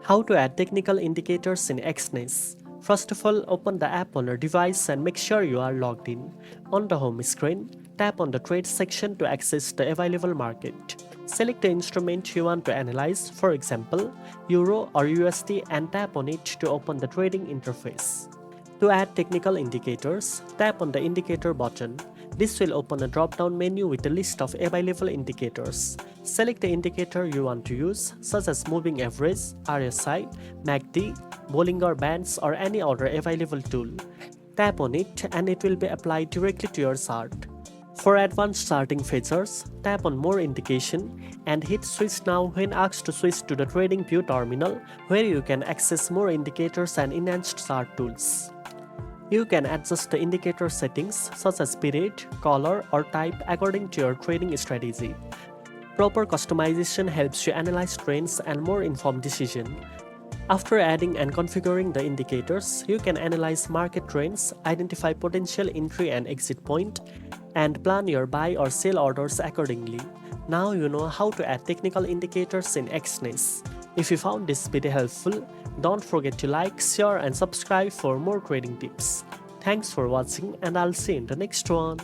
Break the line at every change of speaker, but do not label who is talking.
How to add technical indicators in Exness. First of all, open the app on your device and make sure you are logged in. On the home screen, tap on the trade section to access the available market. Select the instrument you want to analyze, for example, Euro or USD, and tap on it to open the trading interface. To add technical indicators, tap on the indicator button. This will open a drop-down menu with a list of available indicators. Select the indicator you want to use, such as moving average, RSI, MACD, Bollinger Bands, or any other available tool. Tap on it and it will be applied directly to your chart. For advanced charting features, tap on More Indication and hit Switch Now when asked to switch to the TradingView terminal, where you can access more indicators and enhanced chart tools. You can adjust the indicator settings such as period, color, or type according to your trading strategy. Proper customization helps you analyze trends and more informed decision. After adding and configuring the indicators, you can analyze market trends, identify potential entry and exit point, and plan your buy or sell orders accordingly. Now you know how to add technical indicators in Exness. If you found this video helpful, don't forget to like, share, and subscribe for more trading tips. Thanks for watching, and I'll see you in the next one.